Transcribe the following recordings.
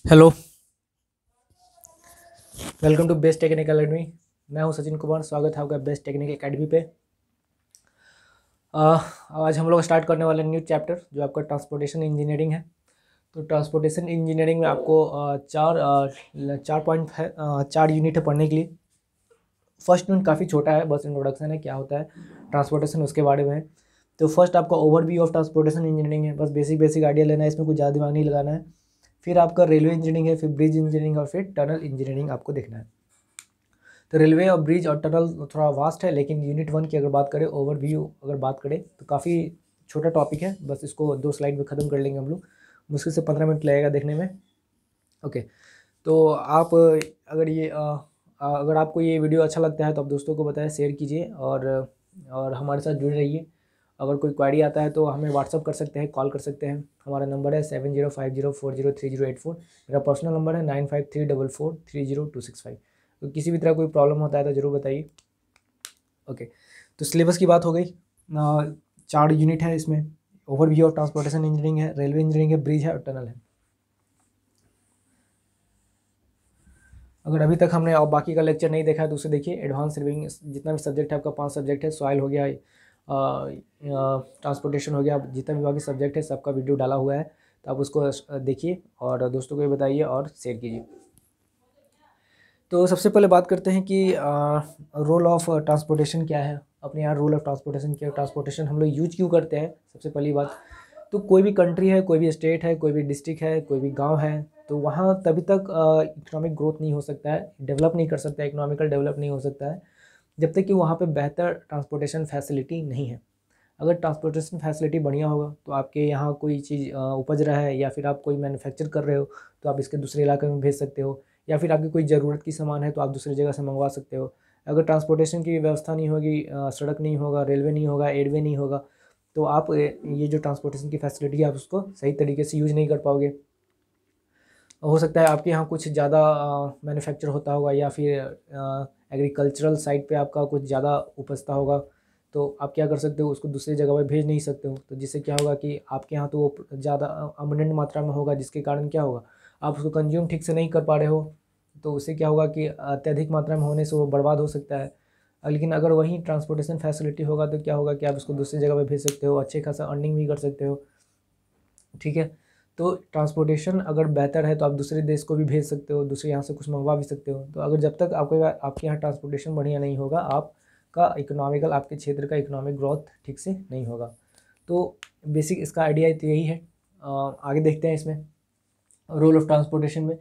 Hello. Welcome to best technical academy. मैं हूं सचिन कुमार। स्वागत है आपका बेस्ट टेक्निकल अकेडमी पे। आज हम लोग स्टार्ट करने वाले न्यू चैप्टर जो आपका ट्रांसपोर्टेशन इंजीनियरिंग है। तो ट्रांसपोर्टेशन इंजीनियरिंग में आपको चार पॉइंट है, 4 यूनिट है पढ़ने के लिए। फर्स्ट यूनिट काफ़ी छोटा है, बस इंट्रोडक्शन है क्या होता है ट्रांसपोर्टेशन उसके बारे में है। तो फर्स्ट आपका ओवरव्यू ऑफ ट्रांसपोर्टेशन इंजीनियरिंग है, बस बेसिक बेसिक आइडिया लेना है, इसमें कुछ ज़्यादा दिमाग नहीं लगाना है। फिर आपका रेलवे इंजीनियरिंग है, फिर ब्रिज इंजीनियरिंग और फिर टनल इंजीनियरिंग आपको देखना है। तो रेलवे और ब्रिज और टनल थोड़ा वास्ट है, लेकिन यूनिट 1 की अगर बात करें, ओवरव्यू अगर बात करें तो काफ़ी छोटा टॉपिक है, बस इसको 2 स्लाइड में ख़त्म कर लेंगे हम लोग। मुश्किल से 15 मिनट लगेगा देखने में। ओके। तो आप अगर आपको ये वीडियो अच्छा लगता है तो आप दोस्तों को बताएं, शेयर कीजिए और हमारे साथ जुड़े रहिए। अगर कोई क्वेरी आता है तो हमें व्हाट्सअप कर सकते हैं, कॉल कर सकते हैं। हमारा नंबर है 7050403084। मेरा पर्सनल नंबर है 9534430265। तो किसी भी तरह कोई प्रॉब्लम होता है तो ज़रूर बताइए। ओके। तो सिलेबस की बात हो गई। 4 यूनिट है इसमें। ओवरव्यू ऑफ ट्रांसपोर्टेशन इंजीनियरिंग है, रेलवे इंजीनियरिंग है, ब्रिज है और टनल है। अगर अभी तक हमने और बाकी का लेक्चर नहीं देखा है तो उसे देखिए। एडवांस रिविंग जितना भी सब्जेक्ट है आपका 5 सब्जेक्ट है, सॉइल हो गया, ट्रांसपोर्टेशन हो गया, जितना भी बाकी सब्जेक्ट है सबका वीडियो डाला हुआ है। तो आप उसको देखिए और दोस्तों को भी बताइए और शेयर कीजिए। तो सबसे पहले बात करते हैं कि रोल ऑफ ट्रांसपोर्टेशन क्या है। अपने यहाँ रोल ऑफ ट्रांसपोर्टेशन क्या है, ट्रांसपोर्टेशन हम लोग यूज क्यों करते हैं। सबसे पहली बात तो कोई भी कंट्री है, कोई भी स्टेट है, कोई भी डिस्ट्रिक्ट है, कोई भी गांव है, तो वहाँ तभी तक इकोनॉमिक ग्रोथ नहीं हो सकता है, डेवलप नहीं कर सकता है, इकोनॉमिकल डेवलप नहीं हो सकता है जब तक कि वहाँ पे बेहतर ट्रांसपोर्टेशन फैसिलिटी नहीं है। अगर ट्रांसपोर्टेशन फैसिलिटी बढ़िया होगा तो आपके यहाँ कोई चीज़ उपज रहा है या फिर आप कोई मैन्युफैक्चर कर रहे हो तो आप इसके दूसरे इलाके में भेज सकते हो, या फिर आपकी कोई ज़रूरत की सामान है तो आप दूसरी जगह से मंगवा सकते हो। अगर ट्रांसपोर्टेशन की व्यवस्था नहीं होगी, सड़क नहीं होगा, रेलवे नहीं होगा, एयरवे नहीं होगा, तो आप ये जो ट्रांसपोर्टेशन की फैसिलिटी है आप उसको सही तरीके से यूज़ नहीं कर पाओगे। हो सकता है आपके यहाँ कुछ ज़्यादा मैन्युफैक्चर होता होगा या फिर एग्रीकल्चरल साइड पे आपका कुछ ज़्यादा उपजता होगा, तो आप क्या कर सकते हो, उसको दूसरी जगह पे भेज नहीं सकते हो। तो जिससे क्या होगा कि आपके यहाँ तो वो ज़्यादा अबंडेंट मात्रा में होगा, जिसके कारण क्या होगा आप उसको कंज्यूम ठीक से नहीं कर पा रहे हो। तो उससे क्या होगा कि अत्यधिक मात्रा में होने से वो बर्बाद हो सकता है। लेकिन अगर वहीं ट्रांसपोर्टेशन फैसिलिटी होगा तो क्या होगा कि आप उसको दूसरी जगह पे भेज सकते हो, अच्छे खासा अर्निंग भी कर सकते हो। ठीक है। तो ट्रांसपोर्टेशन अगर बेहतर है तो आप दूसरे देश को भी भेज सकते हो, दूसरे यहाँ से कुछ मंगवा भी सकते हो। तो अगर जब तक आपके यहाँ ट्रांसपोर्टेशन बढ़िया नहीं होगा, आपका इकोनॉमिकल, आपके क्षेत्र का इकोनॉमिक ग्रोथ ठीक से नहीं होगा। तो बेसिक इसका आइडिया तो यही है। आगे देखते हैं इसमें रोल ऑफ ट्रांसपोर्टेशन में।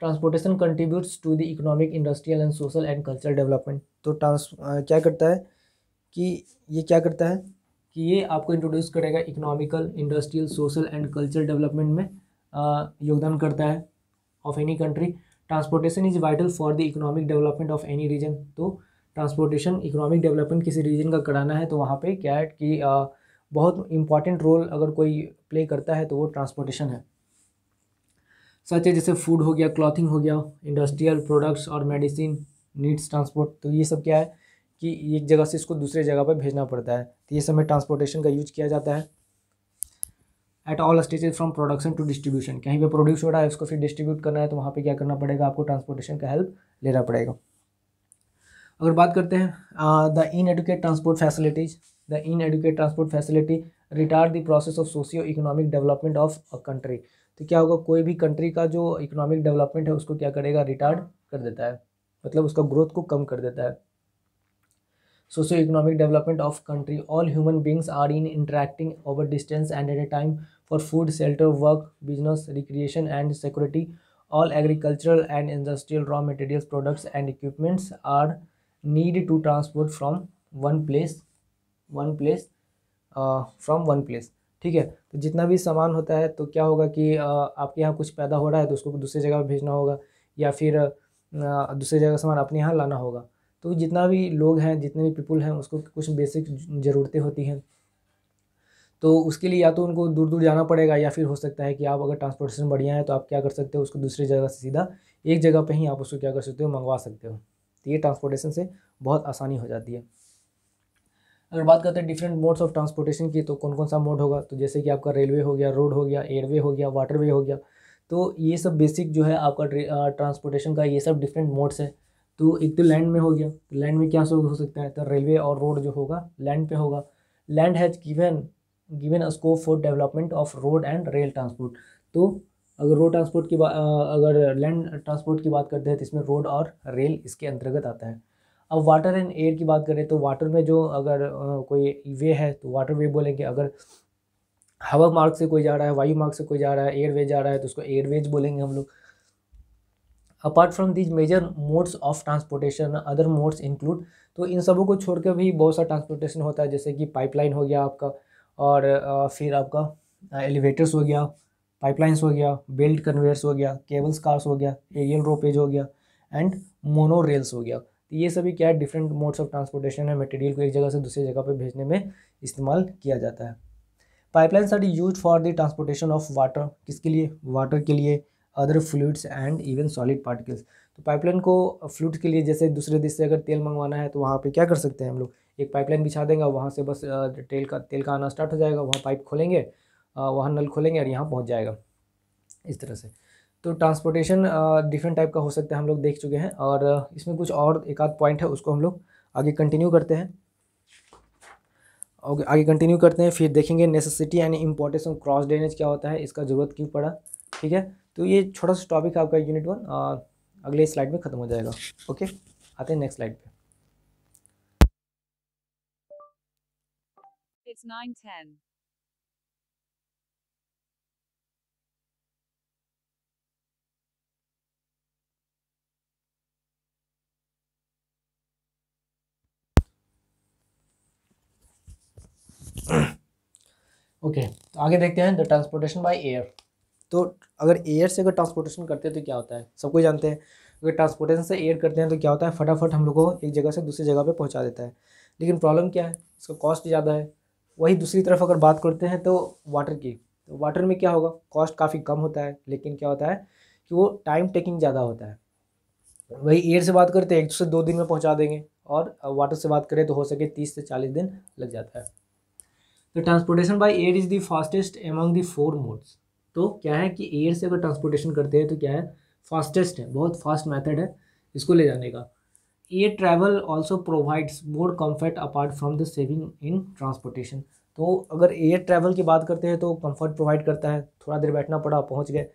Transportation contributes to the economic, industrial and social and cultural development. तो क्या करता है कि क्या करता है कि ये आपको इंट्रोड्यूस करेगा economical, industrial, social and cultural development में योगदान करता है of any country. Transportation is vital for the economic development of any region. तो ट्रांसपोर्टेशन इकोनॉमिक डेवलपमेंट किसी रीजन का कराना है तो वहाँ पे क्या है कि बहुत इंपॉर्टेंट रोल अगर कोई प्ले करता है तो वो ट्रांसपोर्टेशन है। सच है जैसे फूड हो गया, क्लॉथिंग हो गया, इंडस्ट्रियल प्रोडक्ट्स और मेडिसिन नीड्स ट्रांसपोर्ट। तो ये सब क्या है कि एक जगह से इसको दूसरे जगह पर भेजना पड़ता है, तो ये सब में ट्रांसपोर्टेशन का यूज किया जाता है। At all stages from production to distribution, कहीं पे प्रोड्यूस हो रहा है उसको फिर डिस्ट्रीब्यूट करना है तो वहाँ पे क्या करना पड़ेगा, आपको ट्रांसपोर्टेशन का हेल्प लेना पड़ेगा। अगर बात करते हैं the inadequate transport facilities, the inadequate transport facility retard the process of socio economic development of a country. तो क्या होगा, कोई भी कंट्री का जो इकोनॉमिक डेवलपमेंट है उसको क्या करेगा, रिटार्ड कर देता है, मतलब उसका ग्रोथ को कम कर देता है। Socio economic development of country, all human beings are in interacting over distance and at a time for food, shelter, work, business, recreation and security. All agricultural and industrial raw materials, products and equipments are need to transport from one place from one place. ठीक है। तो जितना भी सामान होता है तो क्या होगा कि आपके यहाँ कुछ पैदा हो रहा है तो उसको दूसरी जगह भेजना होगा, या फिर दूसरी जगह सामान अपने यहाँ लाना होगा। तो जितना भी लोग हैं, जितने भी पीपल हैं, उसको कुछ बेसिक ज़रूरतें होती हैं, तो उसके लिए या तो उनको दूर दूर जाना पड़ेगा, या फिर हो सकता है कि आप अगर ट्रांसपोर्टेशन बढ़िया है तो आप क्या कर सकते हो, उसको दूसरी जगह से सीधा एक जगह पे ही आप उसको क्या कर सकते हो, मंगवा सकते हो। तो ये ट्रांसपोर्टेशन से बहुत आसानी हो जाती है। अगर बात करते हैं डिफरेंट मोड्स ऑफ ट्रांसपोर्टेशन की, तो कौन कौन सा मोड होगा, तो जैसे कि आपका रेलवे हो गया, रोड हो गया, एयरवे हो गया, वाटरवे हो गया। तो ये सब बेसिक जो है आपका ट्रांसपोर्टेशन का ये सब डिफरेंट मोड्स है। तो एक तो लैंड में हो गया, तो लैंड में क्या हो सकता है, तो रेलवे और रोड जो होगा लैंड पे होगा। Land has given a scope for development of road and rail transport. तो अगर रोड ट्रांसपोर्ट की बात अगर लैंड ट्रांसपोर्ट की बात करते हैं तो इसमें रोड और रेल इसके अंतर्गत आता है। अब वाटर एंड एयर की बात करें तो वाटर में जो अगर कोई वे है तो वाटर वे बोलेंगे। अगर हवा मार्ग से कोई जा रहा है, वायु मार्ग से कोई जा रहा है, एयरवेज जा रहा है तो उसको एयरवेज बोलेंगे हम लोग। Apart from these major modes of transportation other modes include, तो इन सबों को छोड़ कर भी बहुत सा ट्रांसपोर्टेशन होता है, जैसे कि पाइपलाइन हो गया आपका, और फिर आपका एलिवेटर्स हो गया, पाइपलाइंस हो गया, बेल्ट कन्वेयर्स हो गया, केबल्स कार्स हो गया, एरियल रोपेज हो गया एंड मोनो रेल्स हो गया। तो ये सभी क्या है, डिफरेंट मोड्स ऑफ ट्रांसपोर्टेशन है, मटेरियल को एक जगह से दूसरी जगह पर भेजने में इस्तेमाल किया जाता है। Pipelines are used for the transportation of water, किसके लिए, वाटर के लिए, other fluids and even solid particles. तो पाइपलाइन को फ्लूइड के लिए, जैसे दूसरे देश से अगर तेल मंगवाना है तो वहाँ पे क्या कर सकते हैं हम लोग, एक पाइपलाइन बिछा देंगे, वहाँ से बस तेल का आना स्टार्ट हो जाएगा, वहाँ पाइप खोलेंगे, वहाँ नल खोलेंगे और यहाँ पहुँच जाएगा, इस तरह से। तो ट्रांसपोर्टेशन डिफरेंट टाइप का हो सकता है, हम लोग देख चुके हैं। और इसमें कुछ और एक आध पॉइंट है, उसको हम लोग आगे कंटिन्यू करते हैं। आगे कंटिन्यू करते हैं, फिर देखेंगे necessity and importance of cross drainage क्या होता है, इसका ज़रूरत क्यों पड़ा। ठीक है, तो ये छोटा सा टॉपिक है आपका यूनिट 1, अगले स्लाइड में ख़त्म हो जाएगा। ओके, आते हैं नेक्स्ट स्लाइड पे। It's 9:10. ओके, तो आगे देखते हैं द ट्रांसपोर्टेशन बाय एयर। तो अगर एयर से अगर ट्रांसपोर्टेशन करते हैं तो क्या होता है, सब कोई जानते हैं। अगर ट्रांसपोर्टेशन से एयर करते हैं तो क्या होता है, फटाफट हम लोग को एक जगह से दूसरी जगह पे पहुंचा देता है। लेकिन प्रॉब्लम क्या है, इसका कॉस्ट ज़्यादा है। वही दूसरी तरफ अगर बात करते हैं तो वाटर की, तो वाटर में क्या होगा, कॉस्ट काफ़ी कम होता है, लेकिन क्या होता है कि वो टाइम टेकिंग ज़्यादा होता है। वही एयर से बात करते हैं 1 से 2 दिन में पहुँचा देंगे, और वाटर से बात करें तो हो सके 30 से 40 दिन लग जाता है। तो transportation by air is the fastest among the 4 modes. तो क्या है कि एयर से अगर ट्रांसपोर्टेशन करते हैं तो क्या है, फास्टेस्ट है, बहुत फास्ट मेथड है इसको ले जाने का। Air travel also provides more comfort apart from the saving in transportation. तो अगर एयर ट्रैवल की बात करते हैं तो कंफर्ट प्रोवाइड करता है, थोड़ा देर बैठना पड़ा पहुंच गए,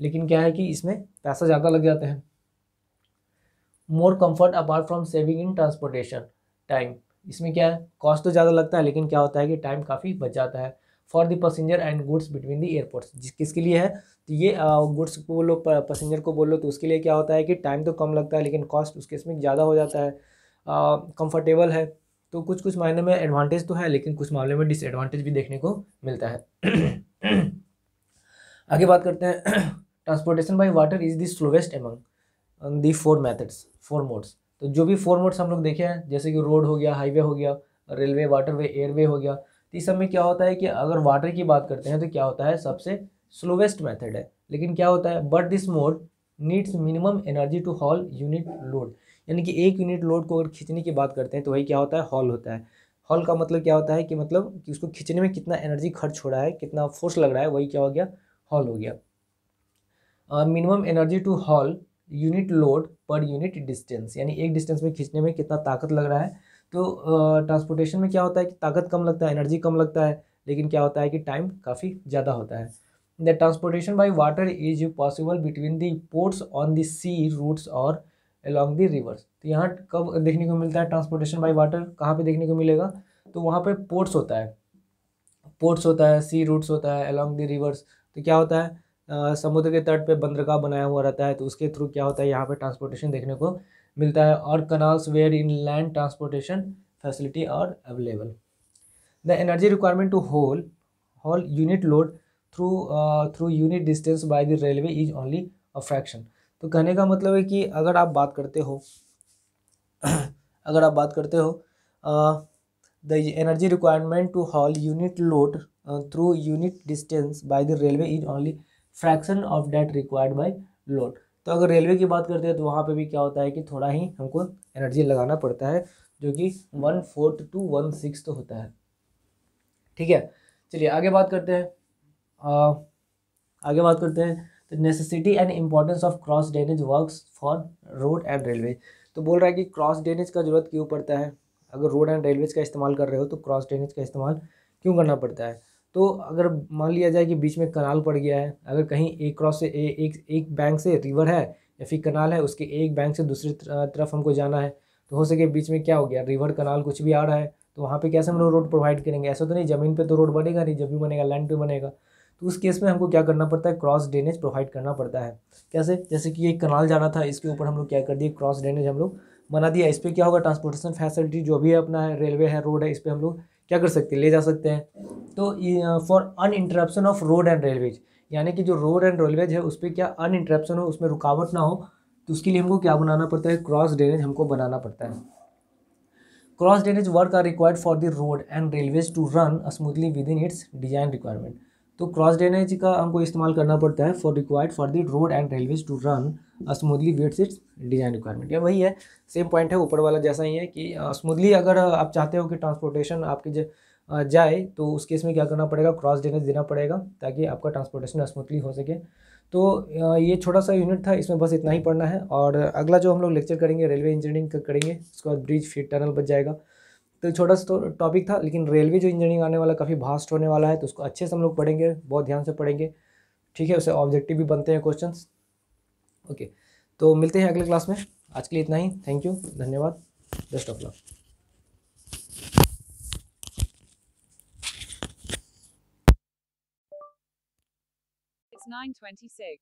लेकिन क्या है कि इसमें पैसा ज़्यादा लग जाता है। मोर comfort apart from saving in transportation time, इसमें क्या है, कॉस्ट तो ज़्यादा लगता है, लेकिन क्या होता है कि टाइम काफ़ी बच जाता है। For the passenger and goods between the airports, किसके लिए है, तो ये गुड्स को बोलो, पैसेंजर को बोलो, तो उसके लिए क्या होता है कि टाइम तो कम लगता है लेकिन कॉस्ट उसके इसमें ज़्यादा हो जाता है। कंफर्टेबल है, तो कुछ कुछ मायने में एडवांटेज तो है, लेकिन कुछ मामले में डिसएडवांटेज भी देखने को मिलता है। आगे बात करते हैं, transportation by water is the slowest among the 4 modes. तो जो भी 4 मोड्स हम लोग देखे हैं, जैसे कि रोड हो गया, हाईवे हो गया, रेलवे, वाटरवे, एयरवे हो गया, तो इस सब में क्या होता है कि अगर वाटर की बात करते हैं तो क्या होता है, सबसे स्लोवेस्ट मेथड है। लेकिन क्या होता है, but this mode needs minimum energy to haul unit load, यानी कि 1 यूनिट लोड को अगर खींचने की बात करते हैं तो वही क्या होता है, हॉल होता है। हॉल का मतलब क्या होता है कि मतलब कि उसको खींचने में कितना एनर्जी खर्च हो रहा है, कितना फोर्स लग रहा है, वही क्या हो गया, हॉल हो गया। Minimum energy to haul unit load per unit distance, यानी एक डिस्टेंस में खींचने में कितना ताकत लग रहा है। तो ट्रांसपोर्टेशन में क्या होता है कि ताकत कम लगता है, एनर्जी कम लगता है, लेकिन क्या होता है कि टाइम काफ़ी ज़्यादा होता है। The transportation by water is possible between the ports on the sea routes और अलॉन्ग द रिवर्स। तो यहाँ कब देखने को मिलता है ट्रांसपोर्टेशन बाय वाटर, कहाँ पे देखने को मिलेगा, तो वहाँ पे पोर्ट्स होता है, सी रूट्स होता है, अलॉन्ग द रिवर्स। तो क्या होता है, समुद्र के तट पे बंदरगाह बनाया हुआ रहता है, तो उसके थ्रू क्या होता है, यहाँ पे ट्रांसपोर्टेशन देखने को मिलता है। और canals where inland transportation facility are available. The energy requirement to haul unit load through unit distance by the railway is only a fraction. तो कहने का मतलब है कि अगर आप बात करते हो the energy requirement to haul unit load through unit distance by the railway is only fraction of that required by load. तो अगर रेलवे की बात करते हैं तो वहाँ पे भी क्या होता है कि थोड़ा ही हमको एनर्जी लगाना पड़ता है, जो कि 1/4 to 1/6 तो होता है। ठीक है, चलिए आगे बात करते हैं। तो necessity and importance of cross drainage works for road and railway. तो बोल रहा है कि क्रॉस ड्रेनेज का जरूरत क्यों पड़ता है, अगर रोड एंड रेलवेज का इस्तेमाल कर रहे हो तो क्रॉस ड्रेनेज का इस्तेमाल क्यों करना पड़ता है। तो अगर मान लिया जाए कि बीच में कनाल पड़ गया है, अगर कहीं एक क्रॉस से एक बैंक से रिवर है या फिर कनाल है, उसके एक बैंक से दूसरी तरफ हमको जाना है, तो हो सके बीच में क्या हो गया, रिवर कनाल कुछ भी आ रहा है, तो वहाँ पे कैसे हम लोग रोड प्रोवाइड करेंगे। ऐसा तो नहीं ज़मीन पे तो रोड बनेगा नहीं, जब भी बनेगा लैंड पे बनेगा। तो उस केस में हमको क्या करना पड़ता है, क्रॉस ड्रेनेज प्रोवाइड करना पड़ता है। कैसे, जैसे कि एक कनाल जाना था, इसके ऊपर हम लोग क्या कर दिए, क्रॉस ड्रेनेज हम लोग बना दिया। इस पर क्या होगा, ट्रांसपोर्टेशन फैसिलिटी जो भी है अपना है, रेलवे है, रोड है, इस पर हम लोग क्या कर सकते हैं, ले जा सकते हैं। तो for uninterruption of road and railways, यानी कि जो रोड एंड रेलवेज है उस पर क्या अनइंटरप्शन हो, उसमें रुकावट ना हो, तो उसके लिए हमको क्या बनाना पड़ता है, क्रॉस ड्रेनेज हमको बनाना पड़ता है। Cross drainage work are required for the road and railways to run smoothly within its design requirement. तो क्रॉस ड्रेनेज का हमको इस्तेमाल करना पड़ता है for required for the road and railways to run smoothly with its design requirement. या वही है, सेम पॉइंट है, ऊपर वाला जैसा ही है कि स्मूथली अगर आप चाहते हो कि ट्रांसपोर्टेशन आपकी जाए, तो उस केस में क्या करना पड़ेगा, क्रॉस ड्रेनेज देना पड़ेगा ताकि आपका ट्रांसपोर्टेशन स्मूथली हो सके। तो ये छोटा सा यूनिट था, इसमें बस इतना ही पढ़ना है। और अगला जो हम लोग लेक्चर करेंगे रेलवे इंजीनियरिंग का करेंगे, उसके बाद ब्रिज फिर टनल बच जाएगा। तो छोटा सा टॉपिक था, लेकिन रेलवे जो इंजीनियरिंग आने वाला काफ़ी भास्ट होने वाला है, तो उसको अच्छे से हम लोग पढ़ेंगे, बहुत ध्यान से पढ़ेंगे, ठीक है। उससे ऑब्जेक्टिव भी बनते हैं क्वेश्चंस। ओके, तो मिलते हैं अगले क्लास में। आज के लिए इतना ही, थैंक यू, धन्यवाद, बेस्ट ऑफ लक। It's 9:26.